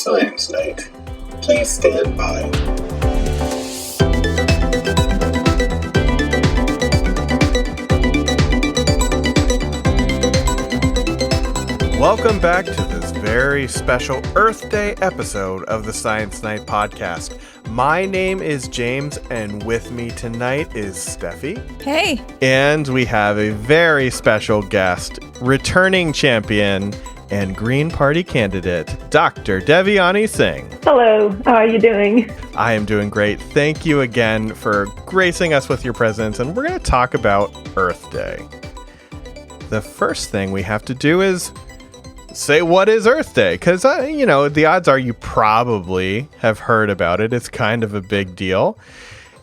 Science Night. Please stand by. Welcome back to this very special Earth Day episode of the Science Night podcast. My name is James, and with me tonight is Steffi. Hey. And we have a very special guest, returning champion and Green Party candidate, Dr. Devyani Singh. Hello, how are you doing? I am doing great. Thank you again for gracing us with your presence, and we're going to talk about Earth Day. The first thing we have to do is say, what is Earth Day? Because, the odds are you probably have heard about it. It's kind of a big deal.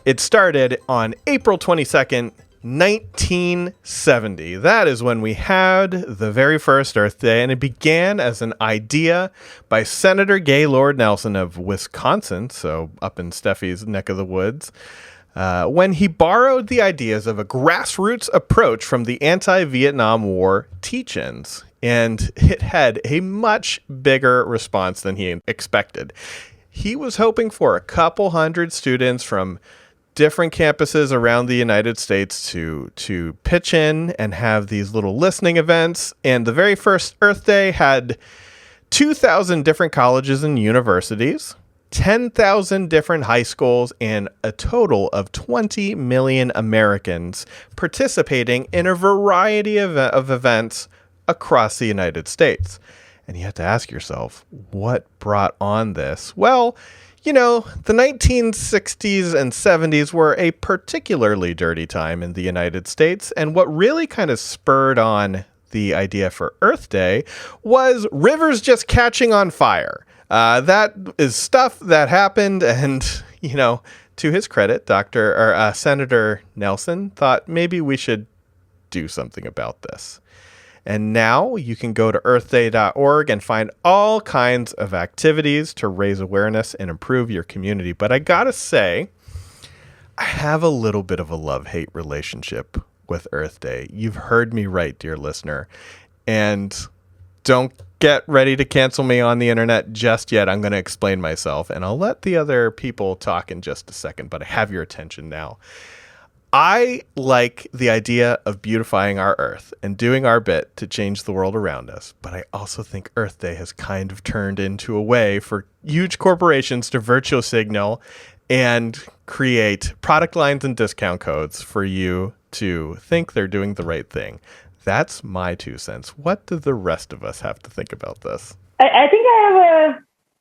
It started on April 22nd, 1970. That is when we had the very first Earth Day, and it began as an idea by Senator Gaylord Nelson of Wisconsin, so up in Steffi's neck of the woods, when he borrowed the ideas of a grassroots approach from the anti-Vietnam War teach-ins. And it had a much bigger response than he expected. He was hoping for a couple hundred students from different campuses around the United States to pitch in and have these little listening events. And the very first Earth Day had 2,000 different colleges and universities, 10,000 different high schools, and a total of 20 million Americans participating in a variety of events across the United States. And you have to ask yourself, what brought on this? Well, the 1960s and 70s were a particularly dirty time in the United States. And what really kind of spurred on the idea for Earth Day was rivers just catching on fire. That is stuff that happened. And, to his credit, Senator Nelson thought maybe we should do something about this. And now you can go to earthday.org and find all kinds of activities to raise awareness and improve your community. But I gotta say, I have a little bit of a love-hate relationship with Earth Day. You've heard me right, dear listener. And don't get ready to cancel me on the internet just yet. I'm going to explain myself, and I'll let the other people talk in just a second, but I have your attention now. I like the idea of beautifying our Earth and doing our bit to change the world around us, but I also think Earth Day has kind of turned into a way for huge corporations to virtue signal and create product lines and discount codes for you to think they're doing the right thing. That's my 2 cents. What do the rest of us have to think about this? I think I have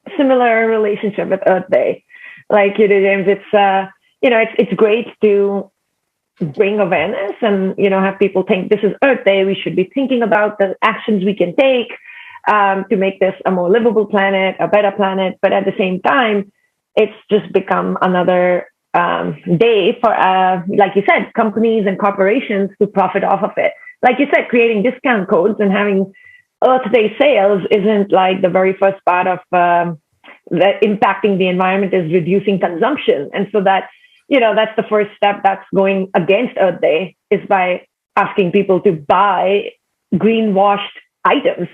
a similar relationship with Earth Day. Like you do, James, it's great to bring awareness and, have people think this is Earth Day. We should be thinking about the actions we can take to make this a more livable planet, a better planet. But at the same time, it's just become another day for, like you said, companies and corporations to profit off of it. Like you said, creating discount codes and having Earth Day sales isn't like the very first part of that impacting the environment is reducing consumption. And so that's the first step that's going against Earth Day is by asking people to buy greenwashed items.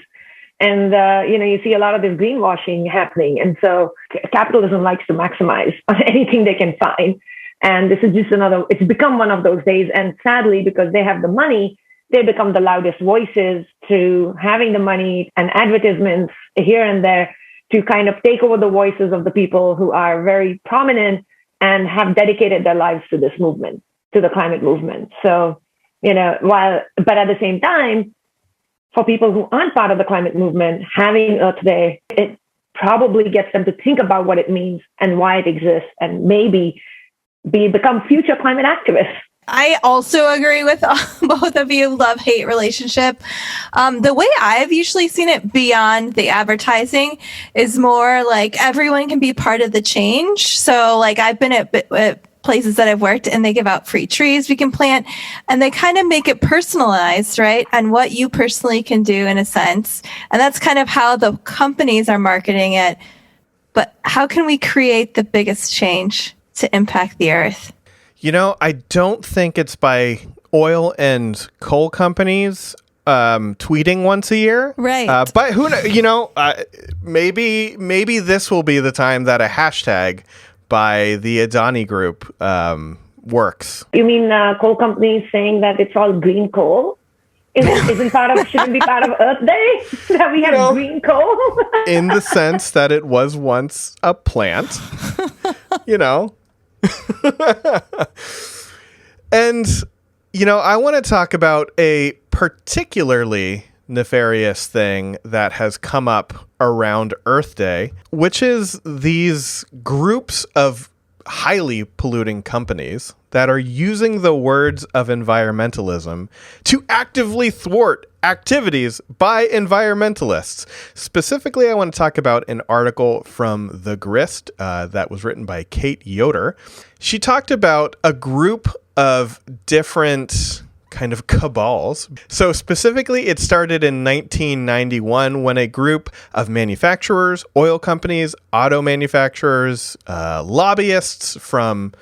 And, you see a lot of this greenwashing happening. And so capitalism likes to maximize on anything they can find. And this is just it's become one of those days. And sadly, because they have the money, they become the loudest voices to having the money and advertisements here and there to kind of take over the voices of the people who are very prominent and have dedicated their lives to this movement, to the climate movement. So, but at the same time, for people who aren't part of the climate movement, having Earth Day, it probably gets them to think about what it means and why it exists and maybe become future climate activists. I also agree with both of you, love-hate relationship. The way I've usually seen it beyond the advertising is more like everyone can be part of the change. So like I've been at places that I've worked and they give out free trees we can plant and they kind of make it personalized, right? And what you personally can do in a sense. And that's kind of how the companies are marketing it. But how can we create the biggest change to impact the earth? I don't think it's by oil and coal companies tweeting once a year. Right. But who maybe this will be the time that a hashtag by the Adani Group works. You mean coal companies saying that it's all green coal? Shouldn't be part of Earth Day that we have green coal? In the sense that it was once a plant, And, I want to talk about a particularly nefarious thing that has come up around Earth Day, which is these groups of highly polluting companies that are using the words of environmentalism to actively thwart activities by environmentalists. Specifically, I want to talk about an article from The Grist that was written by Kate Yoder. She talked about a group of different kind of cabals. So specifically, it started in 1991 when a group of manufacturers, oil companies, auto manufacturers, lobbyists from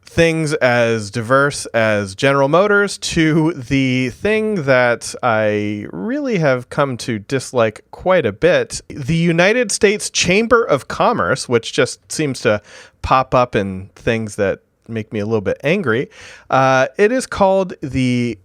things as diverse as General Motors to the thing that I really have come to dislike quite a bit, the United States Chamber of Commerce, which just seems to pop up in things that make me a little bit angry. It is called the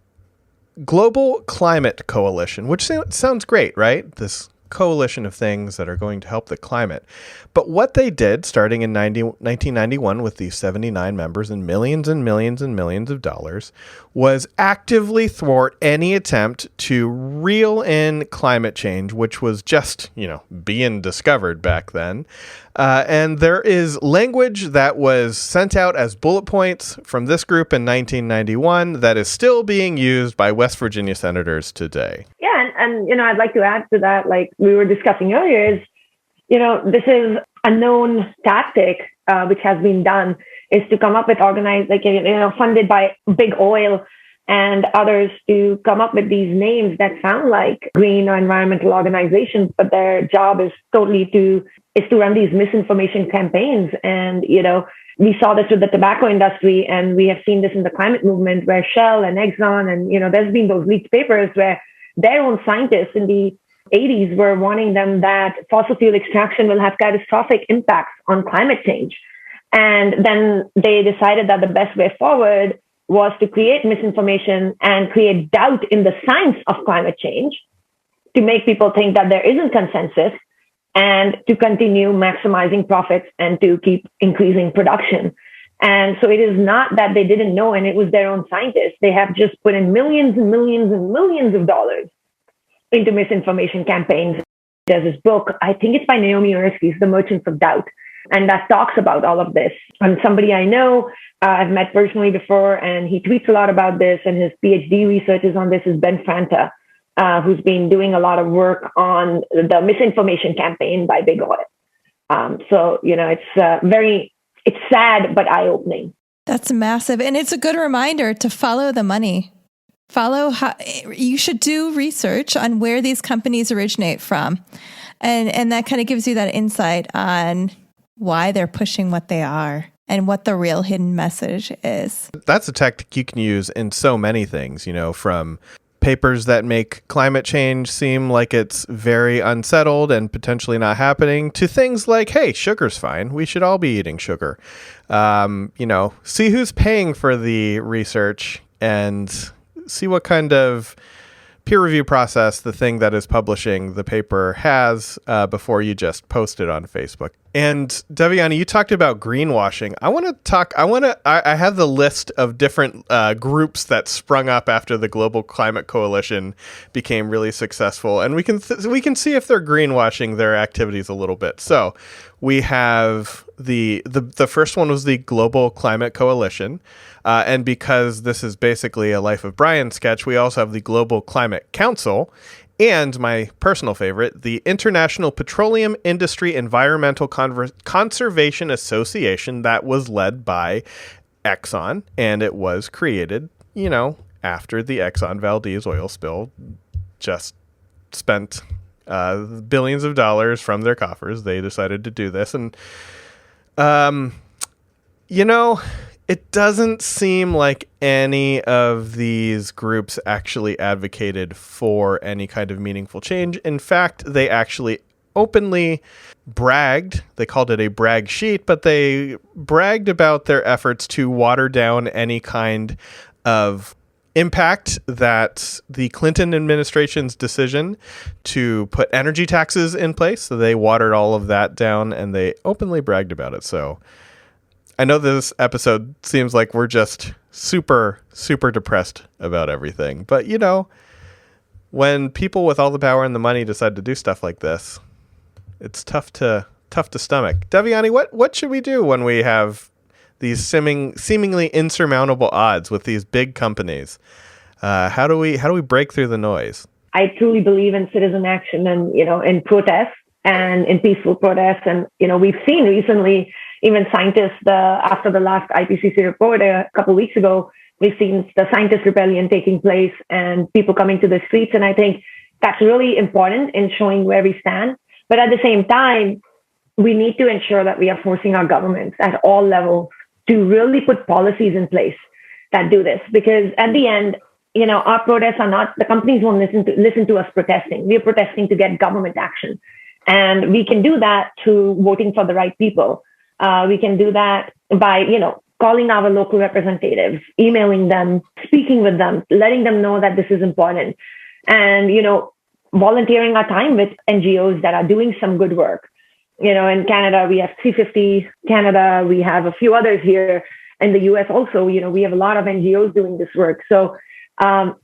Global Climate Coalition, which sounds great, right? This coalition of things that are going to help the climate. But what they did starting in 1991 with these 79 members and millions of dollars was actively thwart any attempt to reel in climate change, which was just, being discovered back then. And there is language that was sent out as bullet points from this group in 1991 that is still being used by West Virginia senators today. Yeah, and I'd like to add to that, like we were discussing earlier, is, this is a known tactic which has been done, is to come up with organized, funded by big oil and others, to come up with these names that sound like green or environmental organizations, but their job is totally to run these misinformation campaigns. And, we saw this with the tobacco industry, and we have seen this in the climate movement where Shell and Exxon and, there's been those leaked papers where their own scientists in the 80s were warning them that fossil fuel extraction will have catastrophic impacts on climate change. And then they decided that the best way forward was to create misinformation and create doubt in the science of climate change to make people think that there isn't consensus and to continue maximizing profits and to keep increasing production. And so it is not that they didn't know and it was their own scientists. They have just put in millions and millions and millions of dollars into misinformation campaigns. There's this book, I think it's by Naomi Oreskes, The Merchants of Doubt, and that talks about all of this. And somebody I know, I've met personally before, and he tweets a lot about this, and his PhD research is on this, is Ben Fanta, who's been doing a lot of work on the misinformation campaign by big oil. It's sad, but eye-opening. That's massive. And it's a good reminder to follow the money. You should do research on where these companies originate from. And that kind of gives you that insight on why they're pushing what they are and what the real hidden message is. That's a tactic you can use in so many things, from papers that make climate change seem like it's very unsettled and potentially not happening to things like, hey, sugar's fine. We should all be eating sugar. See who's paying for the research and see what kind of peer review process the thing that is publishing the paper has before you just post it on Facebook. And Devyani, you talked about greenwashing. I have the list of different groups that sprung up after the Global Climate Coalition became really successful. And we can see if they're greenwashing their activities a little bit. So we have the first one was the Global Climate Coalition. And because this is basically a Life of Brian sketch, we also have the Global Climate Council and my personal favorite, the International Petroleum Industry Environmental Conservation Association, that was led by Exxon. And it was created, after the Exxon Valdez oil spill just spent billions of dollars from their coffers. They decided to do this. And, It doesn't seem like any of these groups actually advocated for any kind of meaningful change. In fact, they actually openly bragged. They called it a brag sheet, but they bragged about their efforts to water down any kind of impact that the Clinton administration's decision to put energy taxes in place. So they watered all of that down and they openly bragged about it. So I know this episode seems like we're just super, super depressed about everything. But, you know, when people with all the power and the money decide to do stuff like this, it's tough to stomach. Devyani, what should we do when we have these seemingly insurmountable odds with these big companies? How do we break through the noise? I truly believe in citizen action and, in protests and in peaceful protests. And, we've seen recently, even scientists, after the last IPCC report a couple of weeks ago, we've seen the scientist rebellion taking place and people coming to the streets. And I think that's really important in showing where we stand. But at the same time, we need to ensure that we are forcing our governments at all levels to really put policies in place that do this. Because at the end, our protests are not, the companies won't listen to us protesting. We're protesting to get government action. And we can do that through voting for the right people. We can do that by, calling our local representatives, emailing them, speaking with them, letting them know that this is important. And, volunteering our time with NGOs that are doing some good work. In Canada, we have 350 Canada. We have a few others here in the US also. We have a lot of NGOs doing this work. So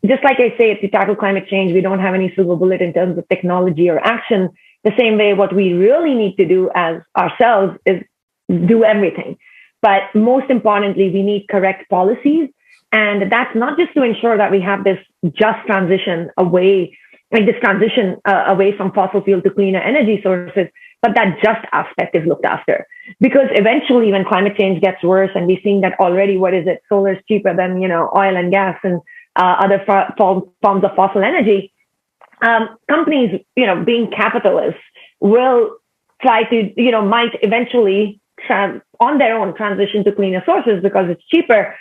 just like I say, to tackle climate change, we don't have any silver bullet in terms of technology or action. The same way, what we really need to do as ourselves is do everything. But most importantly, we need correct policies. And that's not just to ensure that we have this just transition away, away from fossil fuel to cleaner energy sources, but that just aspect is looked after. Because eventually when climate change gets worse, and we're seeing that already, solar is cheaper than, oil and gas and other forms of fossil energy, companies, being capitalists will try to, might eventually on their own transition to cleaner sources because it's cheaper.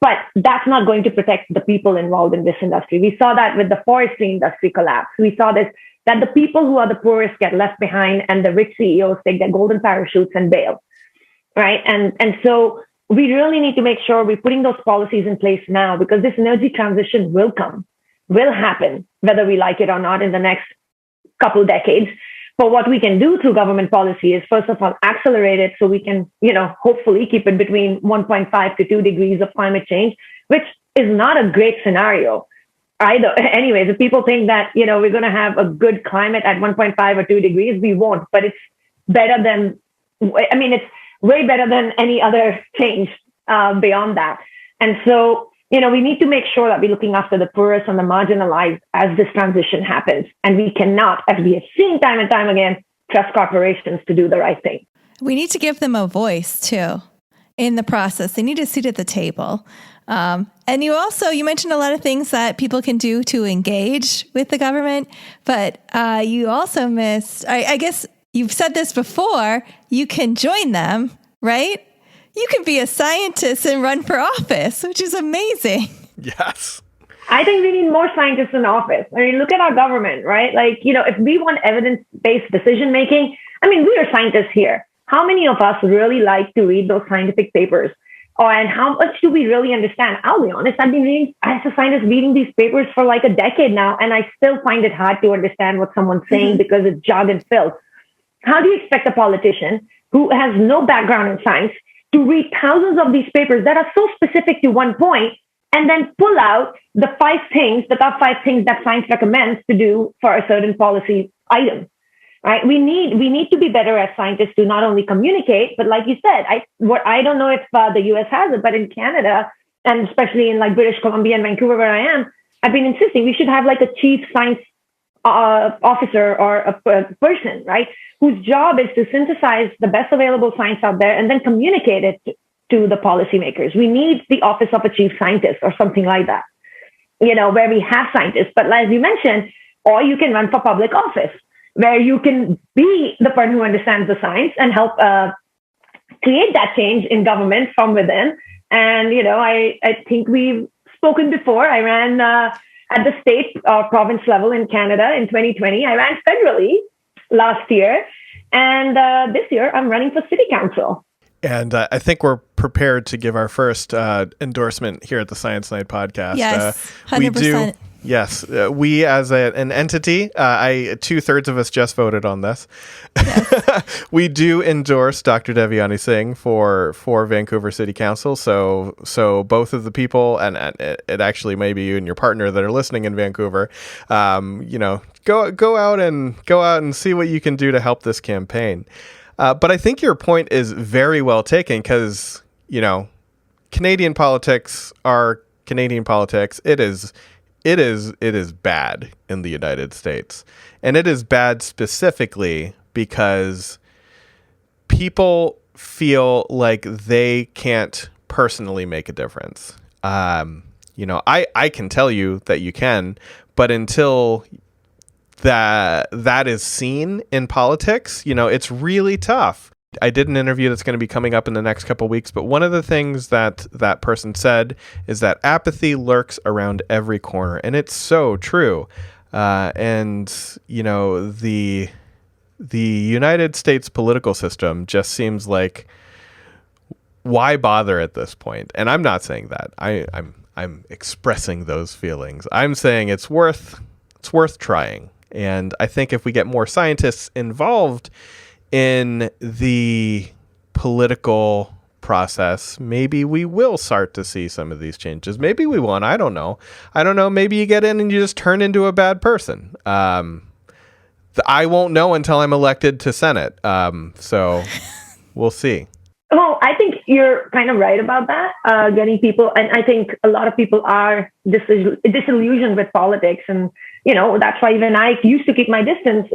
But that's not going to protect the people involved in this industry. We saw that with the forestry industry collapse. We saw this, that the people who are the poorest get left behind and the rich CEOs take their golden parachutes and bail, right? And so we really need to make sure we're putting those policies in place now, because this energy transition will happen, whether we like it or not in the next couple decades. But what we can do through government policy is, first of all, accelerate it so we can, hopefully keep it between 1.5 to 2 degrees of climate change, which is not a great scenario either. Anyways, if people think that, we're going to have a good climate at 1.5 or 2 degrees, we won't. But it's better than, it's way better than any other change beyond that. And so, we need to make sure that we're looking after the poorest and the marginalized as this transition happens. And we cannot, as we have seen time and time again, trust corporations to do the right thing. We need to give them a voice, too, in the process. They need a seat at the table. And you mentioned a lot of things that people can do to engage with the government. But you also missed, I guess you've said this before, you can join them, right? You can be a scientist and run for office, which is amazing. Yes. I think we need more scientists in office. Look at our government, right? If we want evidence-based decision-making, we are scientists here. How many of us really like to read those scientific papers? And how much do we really understand? I'll be honest, I've been as a scientist reading these papers for like a decade now, and I still find it hard to understand what someone's saying because it's jargon filled. How do you expect a politician who has no background in science to read thousands of these papers that are so specific to one point and then pull out the top 5 things that science recommends to do for a certain policy item, right? We need to be better as scientists to not only communicate, but like you said, I don't know if the US has it, but in Canada, and especially in like British Columbia and Vancouver where I am, I've been insisting we should have like a chief science officer or a person, right, whose job is to synthesize the best available science out there and then communicate it to the policymakers. We need the office of a chief scientist or something like that, where we have scientists. But as you mentioned, or you can run for public office, where you can be the person who understands the science and help create that change in government from within And, I think we've spoken before. I ran at the state or province level in Canada in 2020. I ran federally last year. And this year, I'm running for city council. And I think we're prepared to give our first endorsement here at the Science Night podcast. Yes, 100%. We do. Yes, we as an entity, 2/3 of us just voted on this. Yes. We do endorse Dr. Devyani Singh for Vancouver City Council. So both of the people, and it actually may be you and your partner that are listening in Vancouver, go out and see what you can do to help this campaign. But I think your point is very well taken because Canadian politics are Canadian politics. It is bad in the United States. And it is bad specifically because people feel like they can't personally make a difference. I can tell you that you can, but until that is seen in politics, it's really tough. I did an interview that's going to be coming up in the next couple of weeks, but one of the things that person said is that apathy lurks around every corner, and it's so true. The United States political system just seems like, why bother at this point? And I'm not saying that. I'm expressing those feelings. I'm saying it's worth trying, and I think if we get more scientists involved in the political process, maybe we will start to see some of these changes. Maybe we won't. I don't know. Maybe you get in and you just turn into a bad person. I won't know until I'm elected to Senate. So we'll see. Well, I think you're kind of right about that, getting people. And I think a lot of people are disillusioned with politics. And, that's why even I used to keep my distance.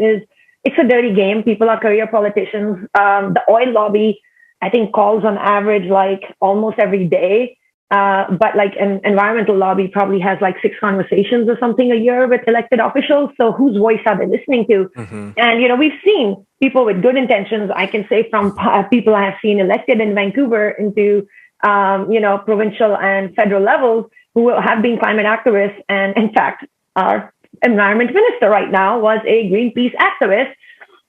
It's a dirty game. People are career politicians. The oil lobby, I think, calls on average like almost every day. But like an environmental lobby probably has like 6 conversations or something a year with elected officials. So whose voice are they listening to? Mm-hmm. And, we've seen people with good intentions, I can say from people I have seen elected in Vancouver into, provincial and federal levels who have been climate activists. And in fact, our environment minister right now was a Greenpeace activist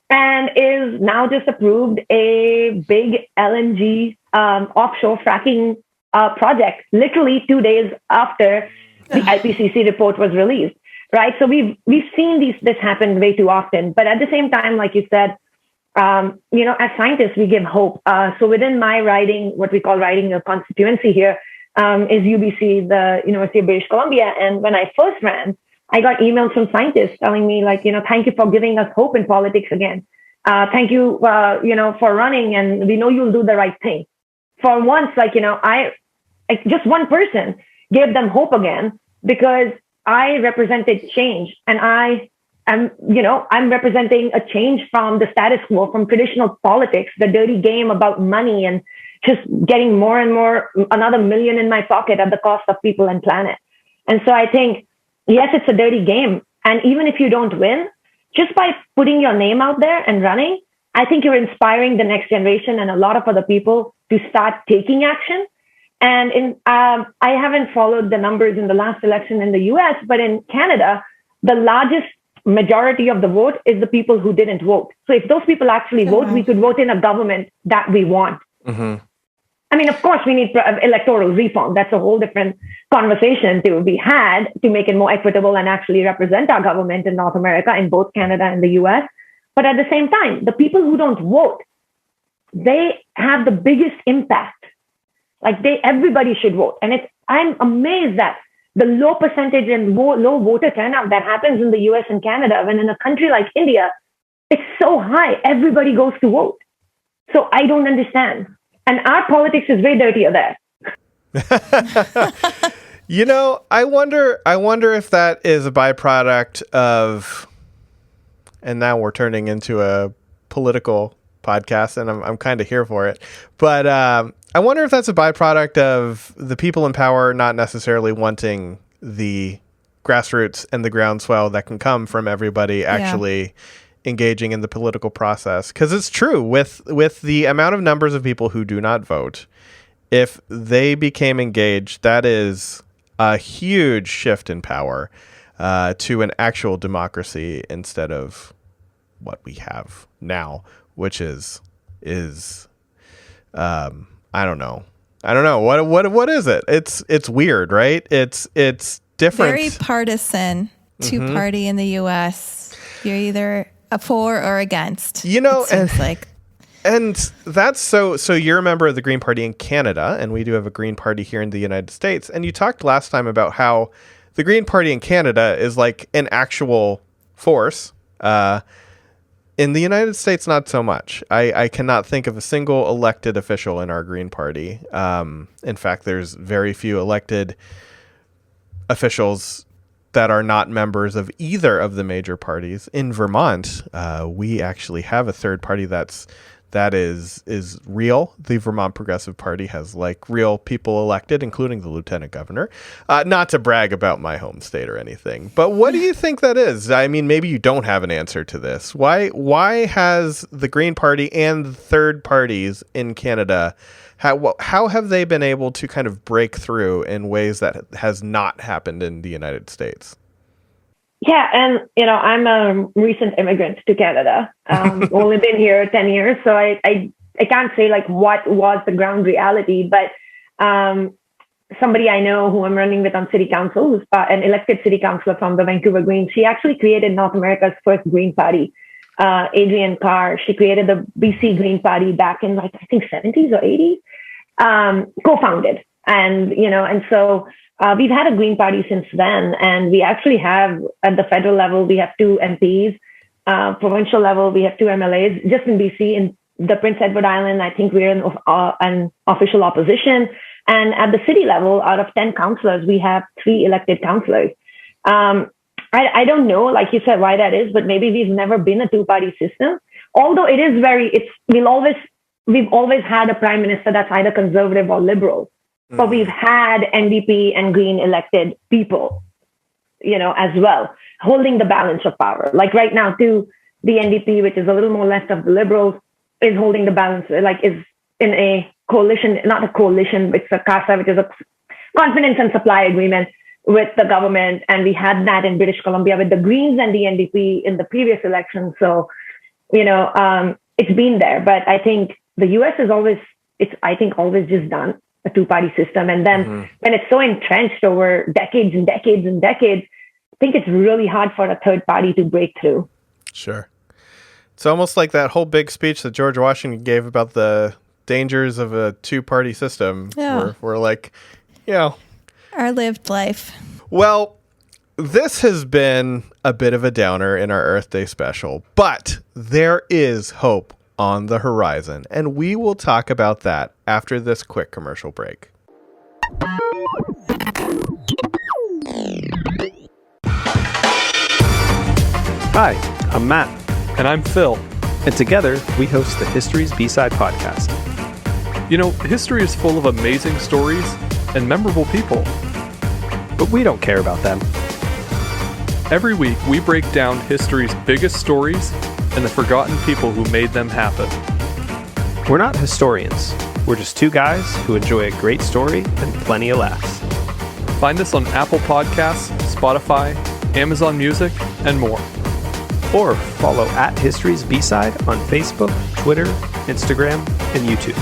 and is now just approved a big LNG offshore fracking project literally 2 days after the IPCC report was released, right? So we've seen this happen way too often. But at the same time, like you said, as scientists, we give hope. So within my riding, what we call riding a constituency here, is UBC, the University of British Columbia. And when I first ran, I got emails from scientists telling me thank you for giving us hope in politics again. Thank you, for running, and we know you'll do the right thing. For once, just one person gave them hope again because I represented change, and I'm representing a change from the status quo, from traditional politics, the dirty game about money and just getting more and more, another million in my pocket at the cost of people and planet. And so I think, yes, it's a dirty game. And even if you don't win, just by putting your name out there and running, I think you're inspiring the next generation and a lot of other people to start taking action. And I haven't followed the numbers in the last election in the US, but in Canada, the largest majority of the vote is the people who didn't vote. So if those people actually vote, we could vote in a government that we want. Mm-hmm. I mean, of course, we need electoral reform. That's a whole different conversation to be had to make it more equitable and actually represent our government in North America, in both Canada and the US. But at the same time, the people who don't vote, they have the biggest impact. Everybody should vote. And I'm amazed that the low percentage and low voter turnout that happens in the US and Canada, when in a country like India, it's so high, everybody goes to vote. So I don't understand. And our politics is way dirtier there. I wonder if that is a byproduct of, and now we're turning into a political podcast, and I'm kind of here for it. But I wonder if that's a byproduct of the people in power not necessarily wanting the grassroots and the groundswell that can come from everybody actually engaging in the political process. Because it's true, with the amount of numbers of people who do not vote, if they became engaged, that is a huge shift in power to an actual democracy instead of what we have now, which is I don't know. What is it? It's weird, right? It's different. Very partisan, two-party in the U.S. You're either for or against. It seems like. And that's so you're a member of the Green Party in Canada, and we do have a Green Party here in the United States. And you talked last time about how the Green Party in Canada is like an actual force. In the United States, not so much. I cannot think of a single elected official in our Green Party. In fact, there's very few elected officials that are not members of either of the major parties. In Vermont, we actually have a third party that is real. The Vermont Progressive Party has like real people elected, including the lieutenant governor. Not to brag about my home state or anything, but what do you think that is? I mean, maybe you don't have an answer to this. Why has the Green Party and the third parties in Canada, how have they been able to kind of break through in ways that has not happened in the United States? Yeah, and I'm a recent immigrant to Canada. Only been here 10 years, so I can't say like what was the ground reality. But somebody I know who I'm running with on city council, who's an elected city councilor from the Vancouver Greens, she actually created North America's first Green Party. Adrienne Carr, she created the BC Green Party back in like I think 70s or 80s. Co-founded, and so. We've had a Green Party since then, and we actually have, at the federal level, we have 2 MPs. Provincial level, we have 2 MLAs. Just in BC, in the Prince Edward Island, I think we're in an official opposition. And at the city level, out of 10 councillors, we have 3 elected councillors. I don't know, like you said, why that is, but maybe we've never been a 2-party system. Although it is we've always had a prime minister that's either conservative or liberal. But we've had NDP and Green elected people, as well, holding the balance of power. Like right now, too, the NDP, which is a little more left of the Liberals, is holding the balance, like is in a coalition, not a coalition, it's a CASA, which is a confidence and supply agreement with the government. And we had that in British Columbia with the Greens and the NDP in the previous election. So, it's been there. But I think the US is always just done a 2-party system. And then when it's so entrenched over decades and decades and decades, I think it's really hard for a third party to break through. Sure. It's almost like that whole big speech that George Washington gave about the dangers of a 2-party system. Yeah. We're like, our lived life. Well, this has been a bit of a downer in our Earth Day special, but there is hope on the horizon, and we will talk about that after this quick commercial break. Hi, I'm Matt. And I'm Phil. And together, we host the History's B-Side podcast. History is full of amazing stories and memorable people. But we don't care about them. Every week, we break down history's biggest stories and the forgotten people who made them happen. We're not historians. We're just 2 guys who enjoy a great story and plenty of laughs. Find us on Apple Podcasts, Spotify, Amazon Music, and more. Or follow at History's B-Side on Facebook, Twitter, Instagram, and YouTube.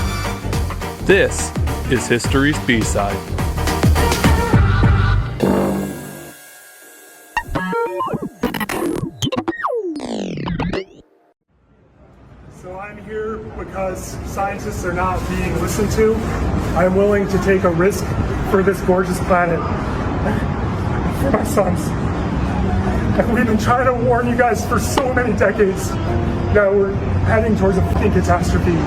This is History's B-Side. So I'm here because scientists are not being listened to. I'm willing to take a risk for this gorgeous planet, for my sons. And we've been trying to warn you guys for so many decades that we're heading towards a fucking catastrophe.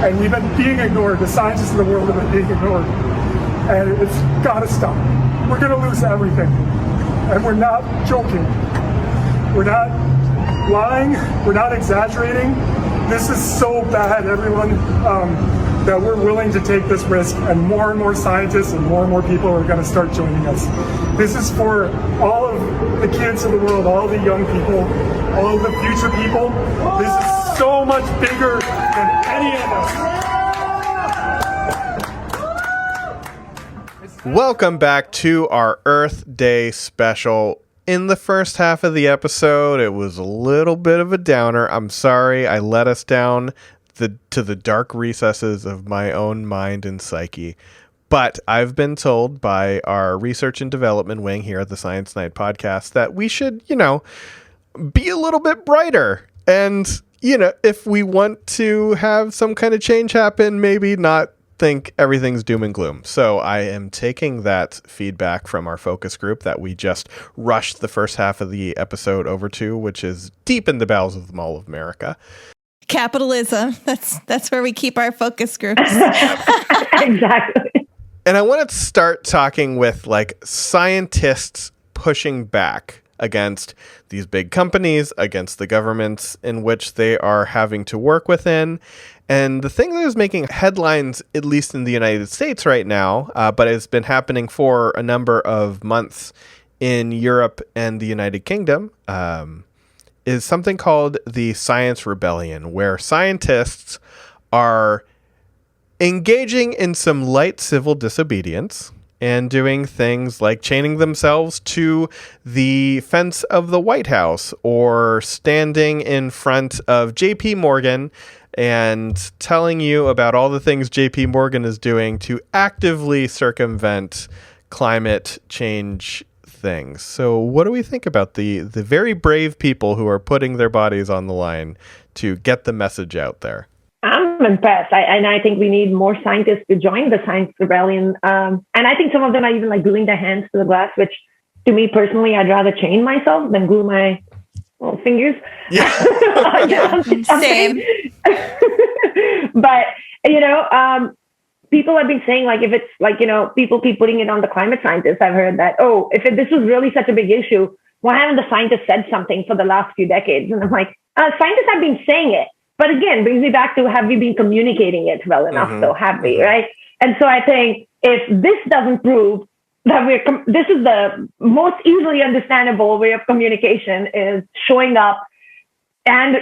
And we've been being ignored. The scientists in the world have been being ignored. And it's gotta stop. We're gonna lose everything. And we're not joking. We're not lying. We're not exaggerating. This is so bad, everyone, that we're willing to take this risk, and more scientists and more people are going to start joining us. This is for all of the kids of the world, all the young people, all of the future people. This is so much bigger than any of us. Welcome back to our Earth Day special. In the first half of the episode, it was a little bit of a downer. I'm sorry I let us down to the dark recesses of my own mind and psyche. But I've been told by our research and development wing here at the Science Night podcast that we should, be a little bit brighter. And, if we want to have some kind of change happen, maybe not think everything's doom and gloom. So I am taking that feedback from our focus group that we just rushed the first half of the episode over to, which is deep in the bowels of the Mall of America. Capitalism. That's where we keep our focus groups. Exactly. And I want to start talking with scientists pushing back against these big companies, against the governments in which they are having to work within. And the thing that is making headlines, at least in the United States right now, but has been happening for a number of months in Europe and the United Kingdom, is something called the Science Rebellion, where scientists are engaging in some light civil disobedience and doing things like chaining themselves to the fence of the White House or standing in front of JP Morgan and telling you about all the things JP Morgan is doing to actively circumvent climate change things. So what do we think about the very brave people who are putting their bodies on the line to get the message out there? I'm impressed. I think we need more scientists to join the Science Rebellion. And I think some of them are even gluing their hands to the glass, which to me personally, I'd rather chain myself than glue my fingers. Yeah. Same. But, people have been saying if it's people keep putting it on the climate scientists. I've heard that, if this was really such a big issue, why haven't the scientists said something for the last few decades? And I'm like, scientists have been saying it. But again, brings me back to, have we been communicating it well enough? So have we, right? And so I think if this doesn't prove that this is the most easily understandable way of communication is showing up and,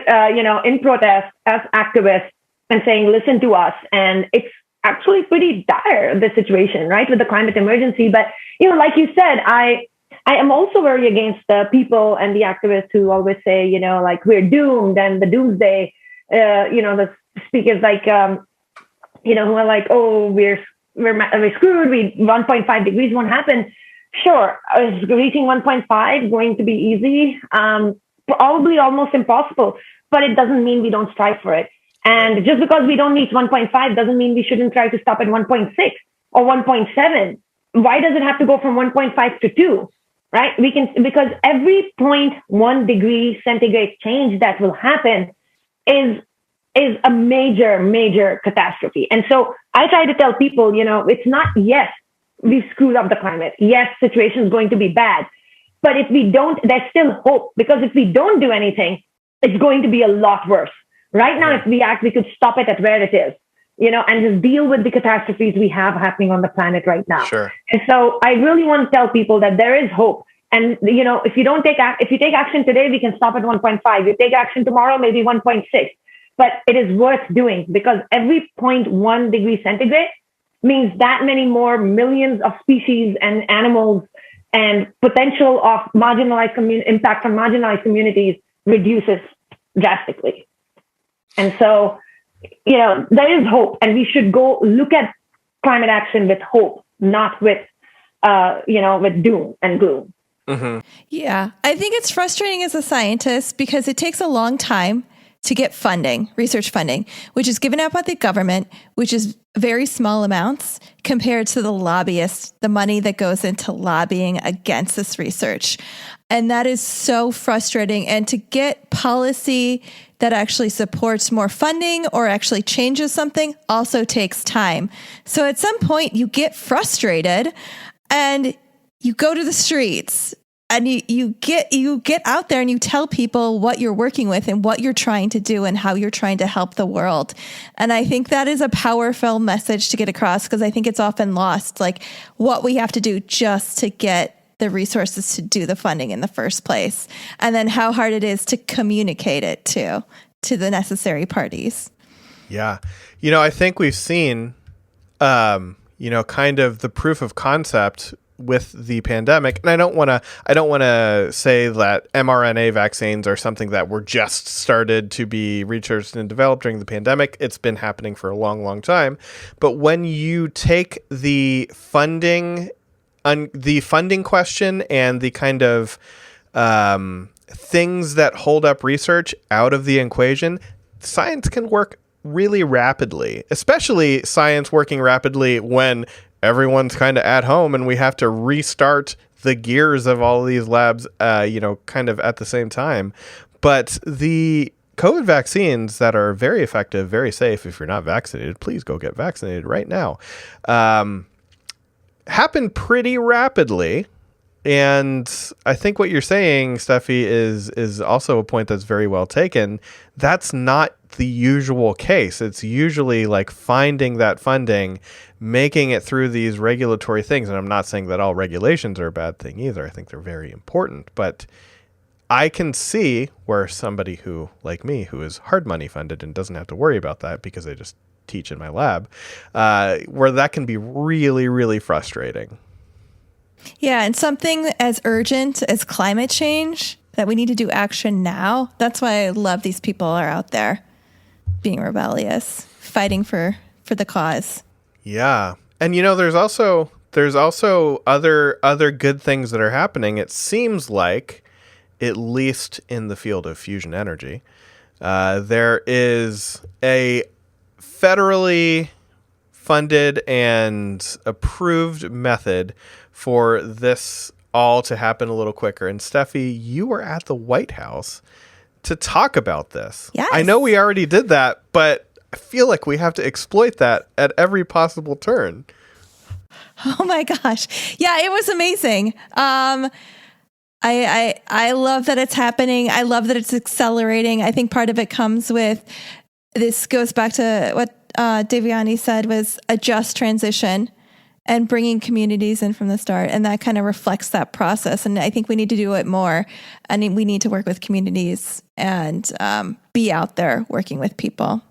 in protest as activists and saying, listen to us. And it's actually pretty dire, the situation, right? With the climate emergency. But, like you said, I am also very against the people and the activists who always say, we're doomed and the doomsday. The speakers who are like, we're screwed. 1.5 degrees won't happen. Sure, is reaching 1.5 going to be easy? Probably almost impossible. But it doesn't mean we don't strive for it. And just because we don't reach 1.5 doesn't mean we shouldn't try to stop at 1.6 or 1.7. Why does it have to go from 1.5 to 2? Right? Because every 0.1 degree centigrade change that will happen is a major, major catastrophe. And so I try to tell people, it's not, yes, we've screwed up the climate. Yes, situation is going to be bad. But if we don't, there's still hope, because if we don't do anything, it's going to be a lot worse. Right now, if we act, we could stop it at where it is, and just deal with the catastrophes we have happening on the planet right now. Sure. And so I really want to tell people that there is hope. And, if you take action today, we can stop at 1.5. You take action tomorrow, maybe 1.6. But it is worth doing, because every 0.1 degree centigrade means that many more millions of species and animals and potential of impact on marginalized communities reduces drastically. And so, there is hope, and we should go look at climate action with hope, not with doom and gloom. Mm-hmm. Yeah, I think it's frustrating as a scientist because it takes a long time to get funding, research funding, which is given out by the government, which is very small amounts compared to the lobbyists, the money that goes into lobbying against this research. And that is so frustrating. And to get policy that actually supports more funding or actually changes something also takes time. So at some point you get frustrated and you go to the streets and you get out there and you tell people what you're working with and what you're trying to do and how you're trying to help the world. And I think that is a powerful message to get across, because I think it's often lost, like what we have to do just to get the resources to do the funding in the first place. And then how hard it is to communicate it to the necessary parties. Yeah. I think we've seen, kind of the proof of concept with the pandemic. And I don't want to say that mRNA vaccines are something that were just started to be researched and developed during the pandemic. It's been happening for a long, long time. But when you take the funding question and the kind of things that hold up research out of the equation, science can work really rapidly, especially science working rapidly when everyone's kind of at home and we have to restart the gears of all of these labs, kind of at the same time. But the COVID vaccines that are very effective, very safe, if you're not vaccinated, please go get vaccinated right now, happen pretty rapidly. And I think what you're saying, Steffi, is also a point that's very well taken. That's not the usual case. It's usually like finding that funding, making it through these regulatory things. And I'm not saying that all regulations are a bad thing either. I think they're very important. But I can see where somebody who, like me, who is hard money funded and doesn't have to worry about that because I just teach in my lab, where that can be really, really frustrating. Yeah, and something as urgent as climate change, that we need to do action now. That's why I love these people are out there being rebellious, fighting for the cause. Yeah. And there's also other good things that are happening. It seems like, at least in the field of fusion energy, there is a federally funded and approved method for this all to happen a little quicker. And Steffi, you were at the White House to talk about this. Yes. I know we already did that, but I feel like we have to exploit that at every possible turn. Oh my gosh. Yeah, it was amazing. I love that it's happening. I love that it's accelerating. I think part of it comes with, this goes back to what Devyani said, was a just transition and bringing communities in from the start. And that kind of reflects that process. And I think we need to do it more. And we need to work with communities and be out there working with people.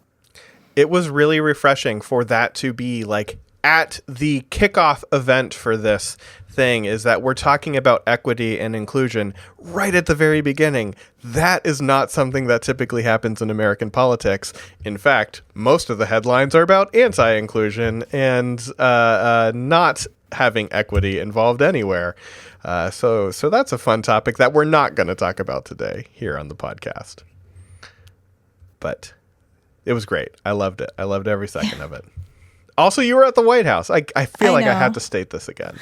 It was really refreshing for that to be like at the kickoff event for this thing, is that we're talking about equity and inclusion right at the very beginning. That is not something that typically happens in American politics. In fact, most of the headlines are about anti-inclusion and not having equity involved anywhere. So that's a fun topic that we're not going to talk about today here on the podcast. But it was great. I loved it. I loved every second of it. Also, you were at the White House. I feel like I have to state this again.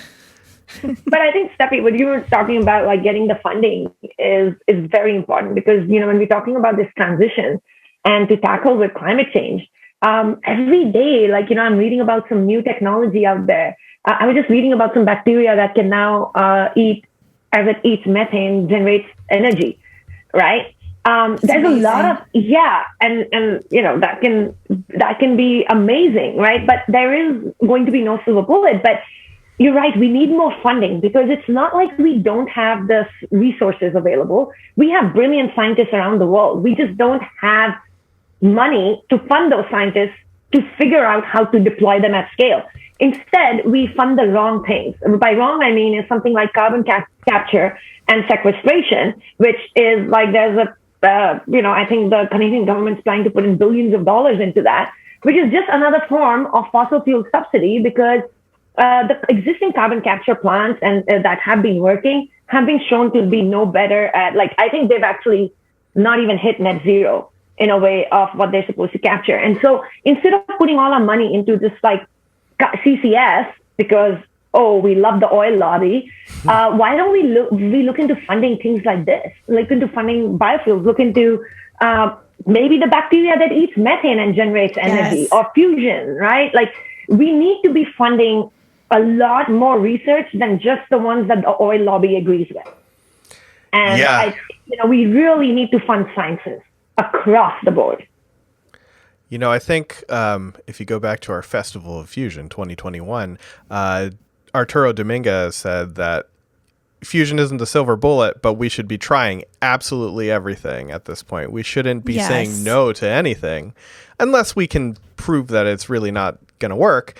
But I think, Steffi, what you were talking about, like getting the funding is very important because, when we're talking about this transition and to tackle with climate change, every day, I'm reading about some new technology out there. I was just reading about some bacteria that can now as it eats methane, generates energy, right? There's amazing. A lot of, and that can be amazing, right? But there is going to be no silver bullet. But you're right, we need more funding because it's not like we don't have the resources available. We have brilliant scientists around the world. We just don't have money to fund those scientists to figure out how to deploy them at scale. Instead, we fund the wrong things. By wrong, I mean is something like carbon capture and sequestration, which is like there's I think the Canadian government's planning to put in billions of dollars into that, which is just another form of fossil fuel subsidy because the existing carbon capture plants and that have been working have been shown to be no better at, I think they've actually not even hit net zero in a way of what they're supposed to capture. And so instead of putting all our money into just CCS because, we love the oil lobby, why don't we look into funding things like this? Look into funding biofuels, look into maybe the bacteria that eats methane and generates energy, or fusion, right? We need to be funding a lot more research than just the ones that the oil lobby agrees with. And we really need to fund sciences across the board. I think if you go back to our Festival of Fusion 2021, Arturo Dominguez said that fusion isn't the silver bullet, but we should be trying absolutely everything at this point. We shouldn't be saying no to anything unless we can prove that it's really not going to work.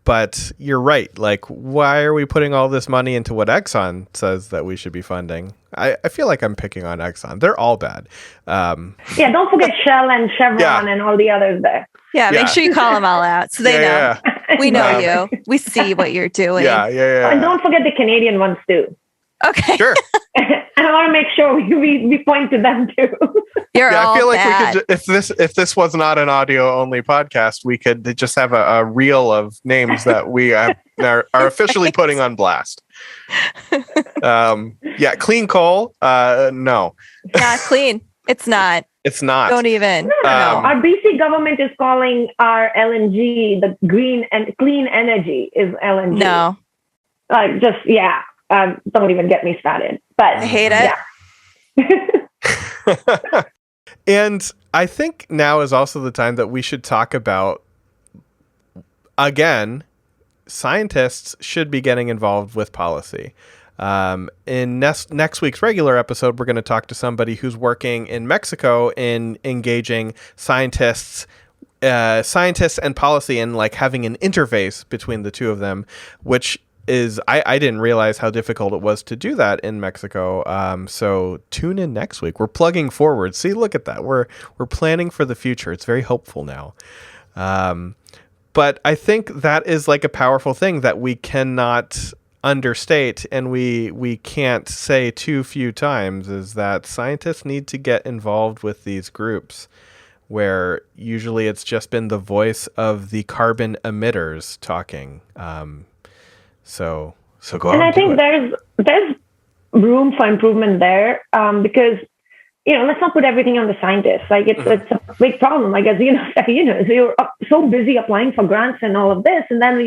But you're right. Like, why are we putting all this money into what Exxon says that we should be funding? I feel like I'm picking on Exxon. They're all bad. Yeah, don't forget Shell and Chevron and all the others there. Yeah, make sure you call them all out so they know. We know you. We see what you're doing. Yeah. And don't forget the Canadian ones too. Okay. Sure. And I want to make sure we point to them too. You're all I feel like bad. we could, if this was not an audio only podcast, we could just have a reel of names that we are officially putting on blast. Clean coal. No, not clean. It's not. It's not. Don't even. No. Our BC government is calling our LNG the green and clean energy is LNG. No. Don't even get me started. But I hate it. Yeah. And I think now is also the time that we should talk about, again, scientists should be getting involved with policy. In next week's regular episode, we're going to talk to somebody who's working in Mexico in engaging scientists and policy and like having an interface between the two of them, which is I didn't realize how difficult it was to do that in Mexico. So tune in next week. We're plugging forward. See, look at that. We're planning for the future. It's very hopeful now. But I think that is like a powerful thing that we cannot understate and we can't say too few times, is that scientists need to get involved with these groups where usually it's just been the voice of the carbon emitters talking. So go on. And I think there's room for improvement there because, let's not put everything on the scientists. Like it's a big problem. Like as so you're so busy applying for grants and all of this, and then when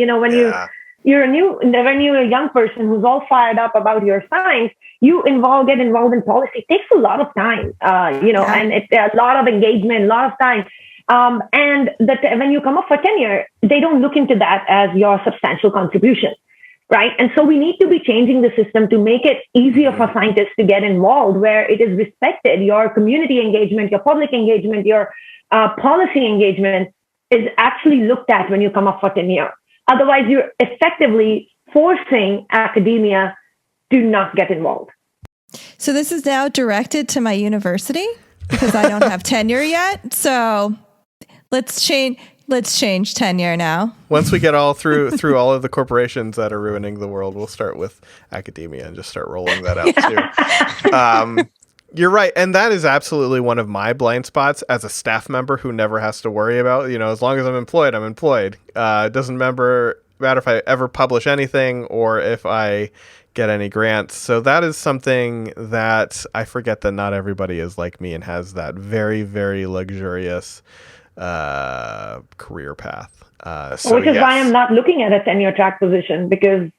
you're a young person who's all fired up about your science, get involved in policy. It takes a lot of time, and it's a lot of engagement, a lot of time. And that when you come up for tenure, they don't look into that as your substantial contribution. Right. And so we need to be changing the system to make it easier for scientists to get involved, where it is respected. Your community engagement, your public engagement, your policy engagement is actually looked at when you come up for tenure. Otherwise, you're effectively forcing academia to not get involved. So this is now directed to my university because I don't have tenure yet. So let's change tenure now. Once we get all through all of the corporations that are ruining the world, we'll start with academia and just start rolling that out too. You're right. And that is absolutely one of my blind spots as a staff member who never has to worry about, as long as I'm employed, I'm employed. It doesn't matter if I ever publish anything or if I get any grants. So that is something that I forget that not everybody is like me and has that very, very luxurious career path. Which is why I'm not looking at a tenure track position, because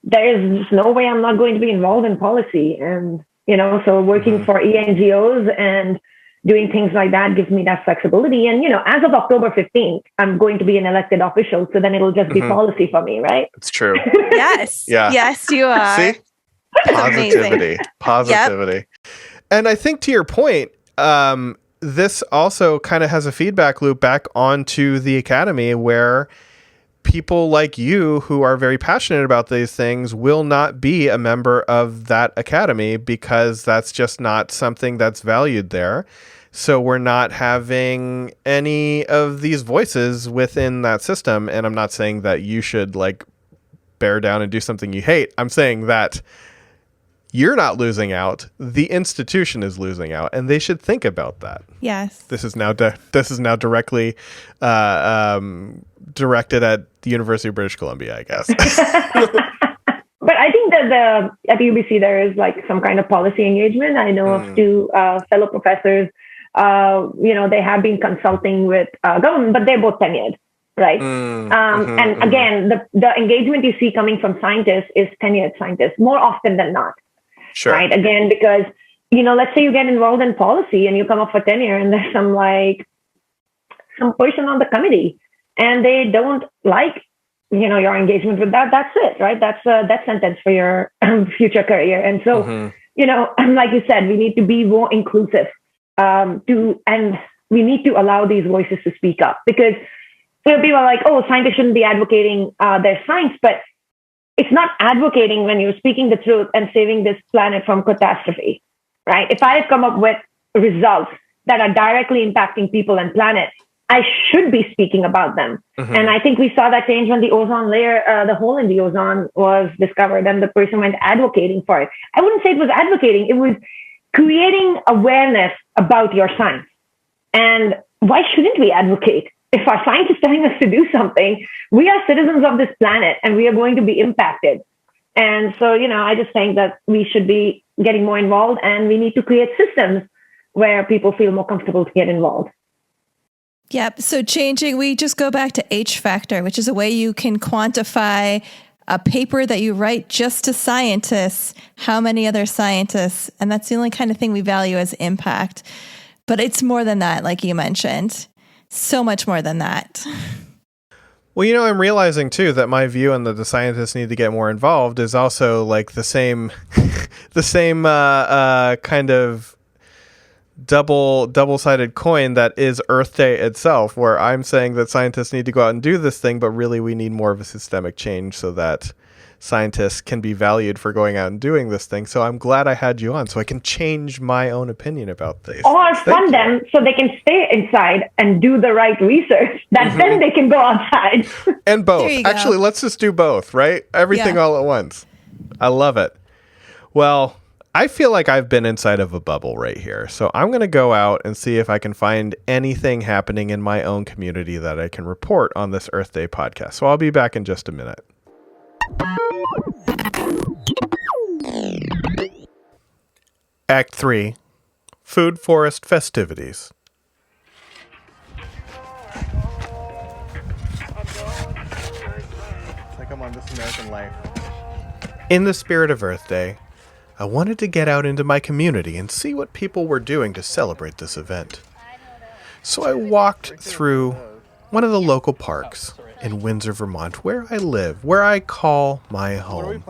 there is no way I'm not going to be involved in policy. And, so working for ENGOs and doing things like that gives me that flexibility. And, as of October 15th, I'm going to be an elected official. So then it'll just be policy for me, right? It's true. Yes. Yeah. Yes, you are. See? Positivity. Yep. And I think to your point, this also kind of has a feedback loop back onto the academy, where people like you who are very passionate about these things will not be a member of that academy because that's just not something that's valued there. So we're not having any of these voices within that system. And I'm not saying that you should bear down and do something you hate. I'm saying that you're not losing out. The institution is losing out, and they should think about that. Yes. This is now directly directed at the University of British Columbia, I guess. But I think that at UBC there is some kind of policy engagement. I know of two fellow professors. They have been consulting with government, but they're both tenured. Right. And again, the engagement you see coming from scientists is tenured scientists more often than not. Sure. Right. Again, because, let's say you get involved in policy and you come up for tenure and there's some person on the committee and they don't like, your engagement with that. That's it. Right. That's a death sentence for your future career. And so, like you said, we need to be more inclusive and we need to allow these voices to speak up, because people are like, oh, scientists shouldn't be advocating their science, but it's not advocating when you're speaking the truth and saving this planet from catastrophe, right? If I have come up with results that are directly impacting people and planet, I should be speaking about them. And I think we saw that change when the ozone layer, the hole in the ozone was discovered and the person went advocating for it. I wouldn't say it was advocating. It was creating awareness about your science. And why shouldn't we advocate? If our science is telling us to do something, we are citizens of this planet and we are going to be impacted. And so, I just think that we should be getting more involved, and we need to create systems where people feel more comfortable to get involved. Yep. So we just go back to H factor, which is a way you can quantify a paper that you write just to scientists, how many other scientists, and that's the only kind of thing we value as impact. But it's more than that, like you mentioned. So much more than that. Well, I'm realizing too that my view on that the scientists need to get more involved is also like the same kind of double-sided coin that is Earth Day itself, where I'm saying that scientists need to go out and do this thing, but really we need more of a systemic change so that scientists can be valued for going out and doing this thing. So I'm glad I had you on so I can change my own opinion about this. Or fund them so they can stay inside and do the right research, that then they can go outside. And both. Actually, let's just do both, right? Everything all at once. I love it. Well, I feel like I've been inside of a bubble right here. So I'm going to go out and see if I can find anything happening in my own community that I can report on this Earth Day podcast. So I'll be back in just a minute. Act 3, Food Forest Festivities. It's like I'm on This American Life. In the spirit of Earth Day, I wanted to get out into my community and see what people were doing to celebrate this event. So I walked through one of the local parks in Windsor, Vermont, where I live, where I call my home.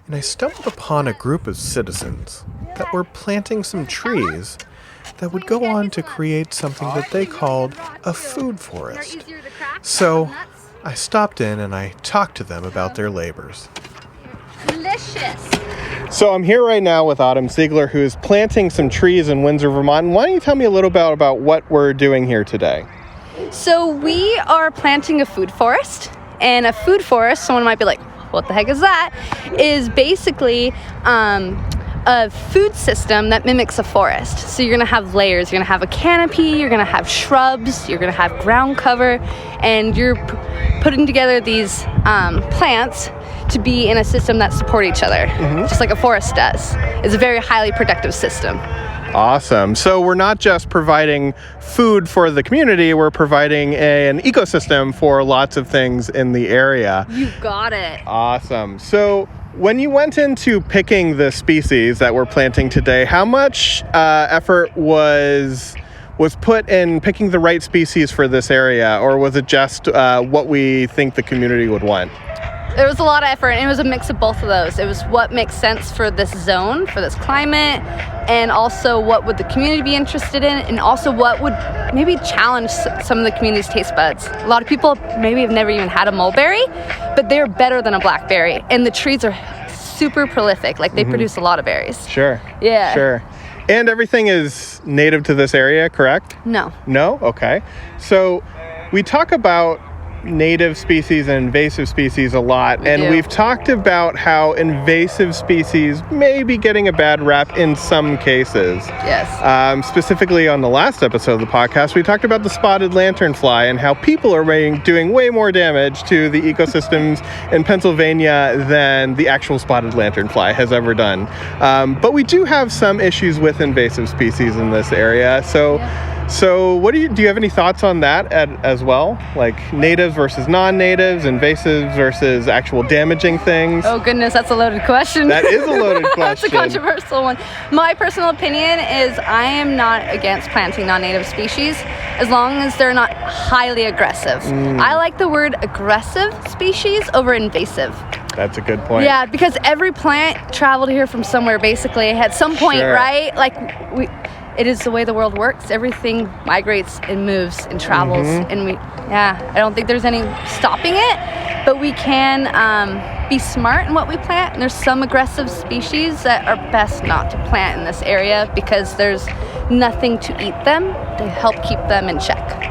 And I stumbled upon a group of citizens that were planting some trees that would go on to create something that they called a food forest. So I stopped in and I talked to them about their labors. Delicious. So I'm here right now with Autumn Siegler, who is planting some trees in Windsor, Vermont. Why don't you tell me a little bit about what we're doing here today? So we are planting a food forest, and a food forest, someone might be like, what the heck is that? Is basically a food system that mimics a forest. So you're going to have layers. You're going to have a canopy, you're going to have shrubs, you're going to have ground cover, and you're putting together these plants to be in a system that support each other, just like a forest does. It's a very highly productive system. Awesome. So we're not just providing food for the community, we're providing an ecosystem for lots of things in the area. You got it. Awesome. So when you went into picking the species that we're planting today, how much effort was put in picking the right species for this area, or was it just what we think the community would want? There was a lot of effort, and it was a mix of both of those. It was what makes sense for this zone, for this climate, and also what would the community be interested in, and also what would maybe challenge some of the community's taste buds. A lot of people maybe have never even had a mulberry, but they're better than a blackberry, and the trees are super prolific. Like, they produce a lot of berries. Sure. Yeah. Sure. And everything is native to this area, correct? No. No? Okay. So we talk about native species and invasive species a lot, and we've talked about how invasive species may be getting a bad rap in some cases. Yes. Specifically on the last episode of the podcast, we talked about the spotted lanternfly and how people are doing way more damage to the ecosystems in Pennsylvania than the actual spotted lanternfly has ever done. But we do have some issues with invasive species in this area. So what do you have any thoughts on that as well? Like natives versus non-natives, invasives versus actual damaging things? Oh goodness, that's a loaded question. That is a loaded question. That's a controversial one. My personal opinion is I am not against planting non-native species as long as they're not highly aggressive. I like the word aggressive species over invasive. That's a good point. Yeah, because every plant traveled here from somewhere basically at some point, right? Like it is the way the world works. Everything migrates and moves and travels. And I don't think there's any stopping it, but we can be smart in what we plant. And there's some aggressive species that are best not to plant in this area because there's nothing to eat them to help keep them in check.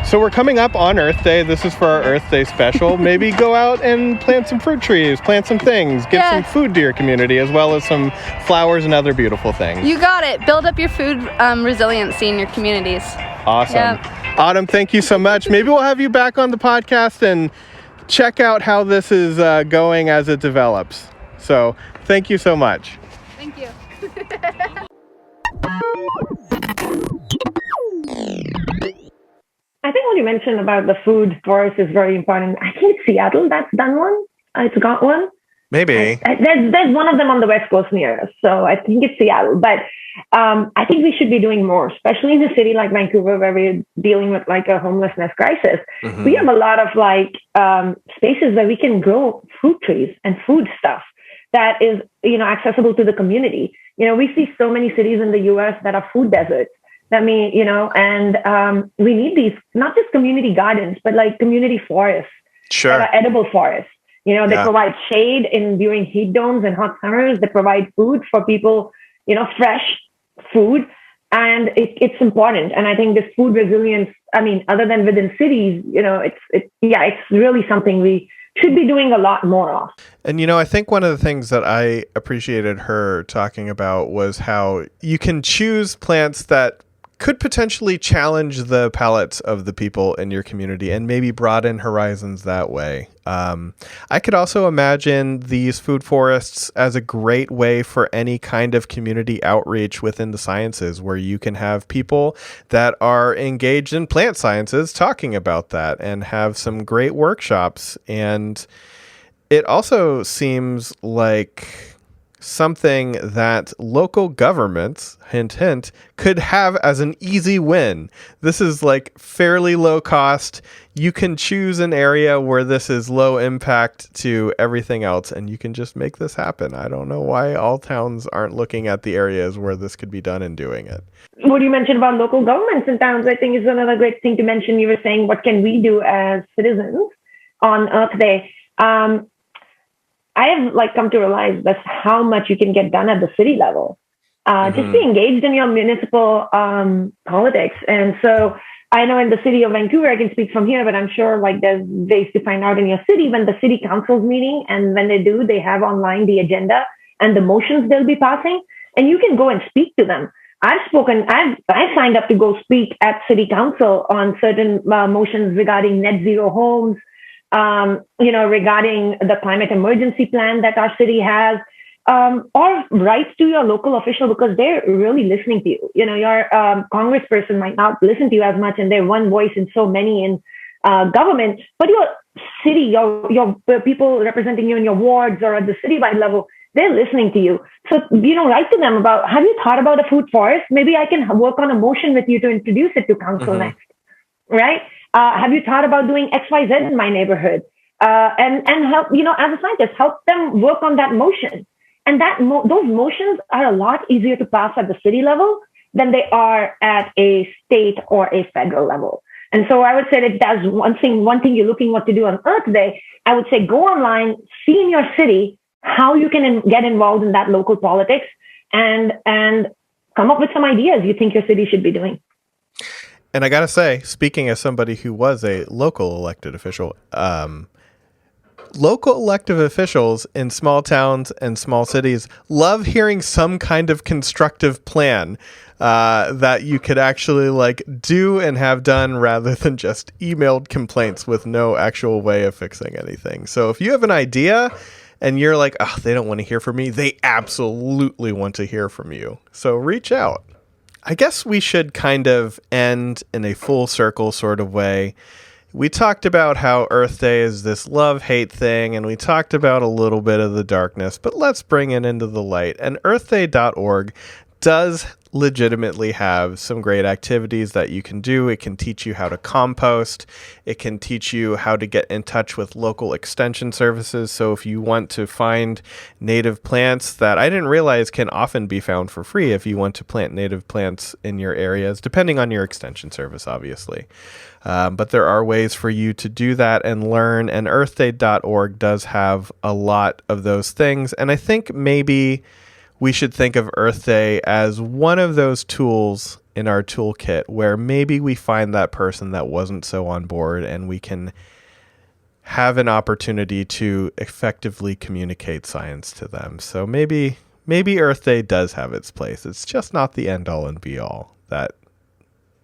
So we're coming up on Earth Day. This is for our Earth Day special. Maybe go out and plant some fruit trees, plant some things, give some food to your community, as well as some flowers and other beautiful things. You got it. Build up your food resiliency in your communities. Awesome. Yeah. Autumn, thank you so much. Maybe we'll have you back on the podcast and check out how this is going as it develops. So thank you so much. Thank you. I think what you mentioned about the food forest is very important. I think it's Seattle that's done one. It's got one. Maybe. There's one of them on the West Coast near us. So I think it's Seattle. But I think we should be doing more, especially in a city like Vancouver, where we're dealing with like a homelessness crisis. We have a lot of spaces where we can grow fruit trees and food stuff that is, accessible to the community. We see so many cities in the US that are food deserts. And we need these, not just community gardens, but like community forests. Sure. That are edible forests. They provide shade during heat domes and hot summers. They provide food for people, fresh food. And it's important. And I think this food resilience, other than within cities, it's really something we should be doing a lot more of. And, I think one of the things that I appreciated her talking about was how you can choose plants that could potentially challenge the palates of the people in your community and maybe broaden horizons that way. I could also imagine these food forests as a great way for any kind of community outreach within the sciences, where you can have people that are engaged in plant sciences talking about that and have some great workshops. And it also seems like something that local governments, hint, hint, could have as an easy win. This is like fairly low cost. You can choose an area where this is low impact to everything else, and you can just make this happen. I don't know why all towns aren't looking at the areas where this could be done and doing it. What you mentioned about local governments and towns, I think is another great thing to mention. You were saying, what can we do as citizens on Earth Day? I have come to realize that's how much you can get done at the city level. Just be engaged in your municipal politics. And so I know in the city of Vancouver, I can speak from here, but I'm sure there's ways to find out in your city when the city council's meeting. And when they do, they have online the agenda and the motions they'll be passing. And you can go and speak to them. I signed up to go speak at city council on certain motions regarding net zero homes, regarding the climate emergency plan that our city has, or write to your local official, because they're really listening to you. Your congressperson might not listen to you as much, and they're one voice in so many in government, but your city, your people representing you in your wards or at the citywide level, they're listening to you. So, write to them about, have you thought about a food forest? Maybe I can work on a motion with you to introduce it to council next, right? Have you thought about doing XYZ in my neighborhood? And help, as a scientist, help them work on that motion. And those motions are a lot easier to pass at the city level than they are at a state or a federal level. And so I would say that that's one thing you're looking what to do on Earth Day. I would say go online, see in your city how you can get involved in that local politics, and come up with some ideas you think your city should be doing. And I got to say, speaking as somebody who was a local elected official, local elected officials in small towns and small cities love hearing some kind of constructive plan that you could actually do and have done, rather than just emailed complaints with no actual way of fixing anything. So if you have an idea and you're like, oh, they don't want to hear from me, they absolutely want to hear from you. So reach out. I guess we should kind of end in a full circle sort of way. We talked about how Earth Day is this love-hate thing, and we talked about a little bit of the darkness, but let's bring it into the light. And earthday.org does legitimately have some great activities that you can do. It can teach you how to compost. It can teach you how to get in touch with local extension services. So if you want to find native plants that I didn't realize can often be found for free if you want to plant native plants in your areas, depending on your extension service, obviously. But there are ways for you to do that and learn, and earthday.org does have a lot of those things. And I think maybe we should think of Earth Day as one of those tools in our toolkit where maybe we find that person that wasn't so on board and we can have an opportunity to effectively communicate science to them. So maybe Earth Day does have its place. It's just not the end all and be all that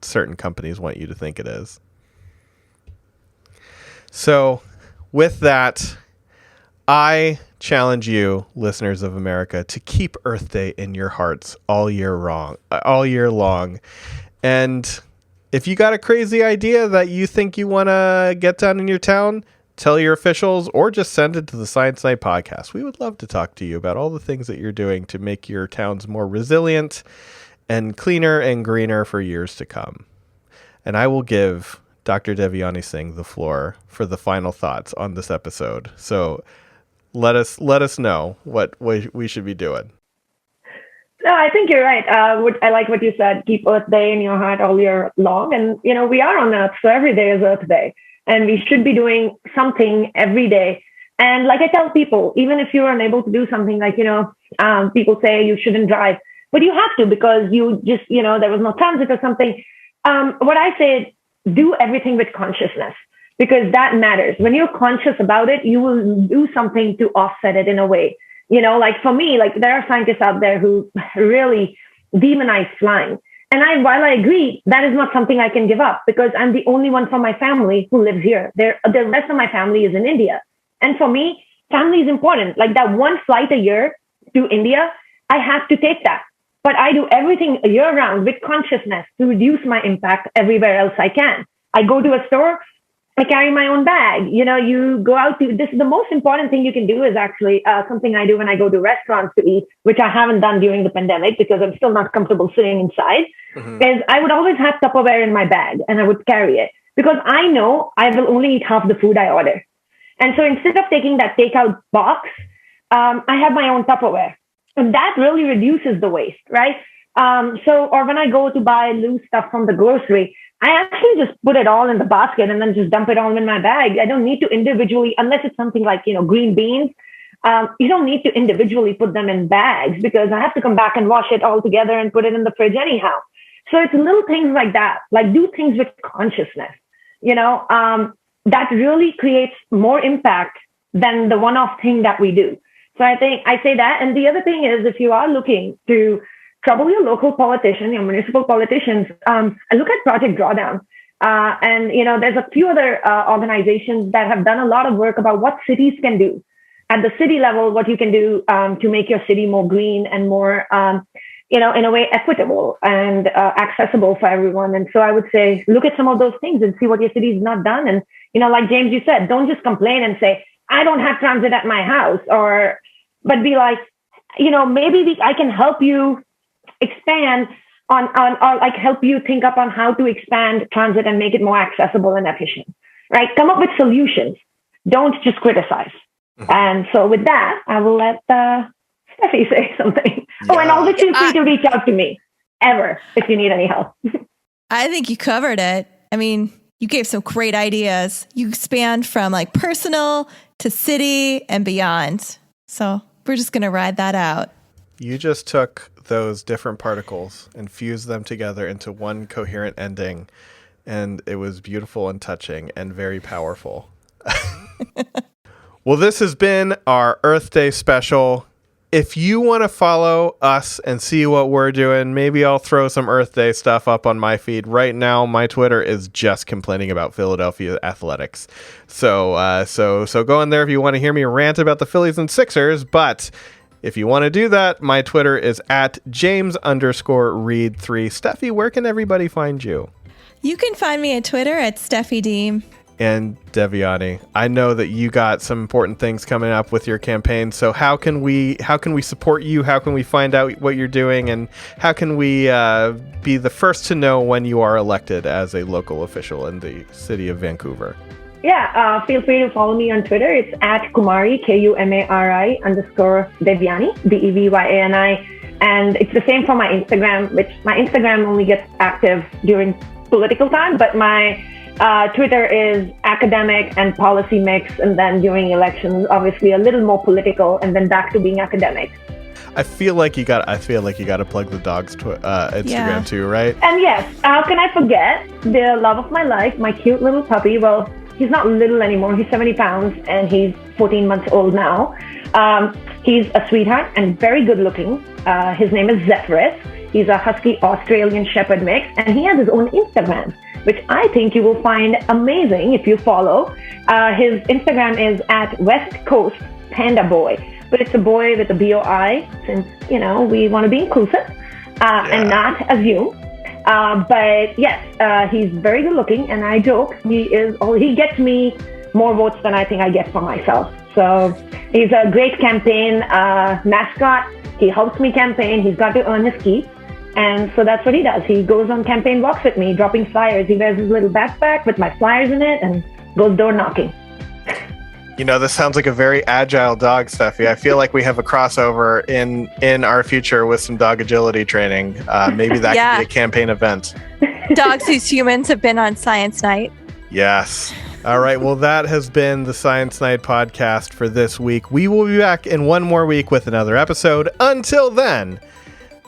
certain companies want you to think it is. So with that, I challenge you, listeners of America, to keep Earth Day in your hearts all year long. And if you got a crazy idea that you think you want to get done in your town, tell your officials or just send it to the Science Night podcast. We would love to talk to you about all the things that you're doing to make your towns more resilient and cleaner and greener for years to come. And I will give Dr. Devyani Singh the floor for the final thoughts on this episode. So let us know what we should be doing. No, I think you're right. I like what you said. Keep Earth Day in your heart all year long. And, we are on Earth, so every day is Earth Day. And we should be doing something every day. And like I tell people, even if you're unable to do something like, people say you shouldn't drive, but you have to because you just, there was no transit or something. What I say, do everything with consciousness. Because that matters. When you're conscious about it, you will do something to offset it in a way. Like for me, like there are scientists out there who really demonize flying. And while I agree, that is not something I can give up because I'm the only one from my family who lives here. The rest of my family is in India. And for me, family is important. Like that one flight a year to India, I have to take that. But I do everything year round with consciousness to reduce my impact everywhere else I can. I go to a store, I carry my own bag. You go out to this. The most important thing you can do is actually something I do when I go to restaurants to eat, which I haven't done during the pandemic because I'm still not comfortable sitting inside. Is I would always have Tupperware in my bag and I would carry it because I know I will only eat half the food I order. And so instead of taking that takeout box, I have my own Tupperware, and that really reduces the waste, right? Or when I go to buy loose stuff from the grocery, I actually just put it all in the basket and then just dump it all in my bag. I don't need to individually, unless it's something like, green beans, you don't need to individually put them in bags because I have to come back and wash it all together and put it in the fridge anyhow. So it's little things like that, like do things with consciousness, that really creates more impact than the one-off thing that we do. So I think I say that. And the other thing is, if you are looking to trouble your local politician, your municipal politicians, I look at Project Drawdown. And, there's a few other organizations that have done a lot of work about what cities can do. At the city level, what you can do to make your city more green and more, in a way, equitable and accessible for everyone. And so I would say, look at some of those things and see what your city's not done. And, like James, you said, don't just complain and say, I don't have transit at my house, but be like, maybe I can help you expand on or like help you think up on how to expand transit and make it more accessible and efficient, right? Come up with solutions. Don't just criticize. And so with that, I will let Steffi say something. Yeah. Oh, and always feel free to reach out to me if you need any help. I think you covered it. I mean, you gave some great ideas. You expand from like personal to city and beyond. So we're just going to ride that out. You just took those different particles and fused them together into one coherent ending, and it was beautiful and touching and very powerful. Well, this has been our Earth Day special. If you want to follow us and see what we're doing, maybe I'll throw some Earth Day stuff up on my feed. Right now, my Twitter is just complaining about Philadelphia athletics. So go in there if you want to hear me rant about the Phillies and Sixers. But if you want to do that, my Twitter is at James_Reed3. Steffi, where can everybody find you? You can find me at Twitter at Steffi Deem. And Devyani, I know that you got some important things coming up with your campaign. So how can we support you? How can we find out what you're doing? And how can we be the first to know when you are elected as a local official in the city of Vancouver? Yeah, feel free to follow me on Twitter. It's at Kumari, Kumari_Devyani, Devyani. And it's the same for my Instagram, which my Instagram only gets active during political time, but my Twitter is academic and policy mix, and then during elections, obviously a little more political, and then back to being academic. I feel like you got to plug the dog's Instagram too, right? And yes, how can I forget the love of my life, my cute little puppy? Well, he's not little anymore. He's 70 pounds and he's 14 months old now. He's a sweetheart and very good looking. His name is Zephyrus. He's a husky Australian Shepherd mix, and he has his own Instagram, which I think you will find amazing if you follow. His Instagram is at West Coast Panda Boy, but it's a boy with a B-O-I, since, we want to be inclusive and not assume. But yes, he's very good looking, and I joke, he gets me more votes than I think I get for myself. So he's a great campaign mascot. He helps me campaign. He's got to earn his keep. And so that's what he does. He goes on campaign walks with me, dropping flyers. He wears his little backpack with my flyers in it and goes door knocking. This sounds like a very agile dog, Steffi. I feel like we have a crossover in our future with some dog agility training. Maybe that could be a campaign event. Dogs Whose Humans have been on Science Night. Yes. All right. Well, that has been the Science Night podcast for this week. We will be back in one more week with another episode. Until then,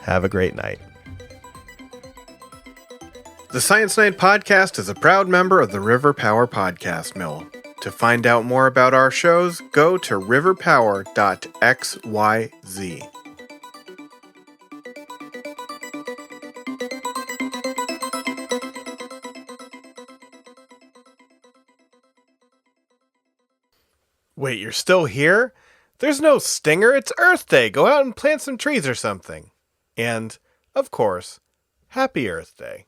have a great night. The Science Night podcast is a proud member of the Riverpower Podcast Mill. To find out more about our shows, go to riverpower.xyz. Wait, you're still here? There's no stinger. It's Earth Day. Go out and plant some trees or something. And, of course, Happy Earth Day.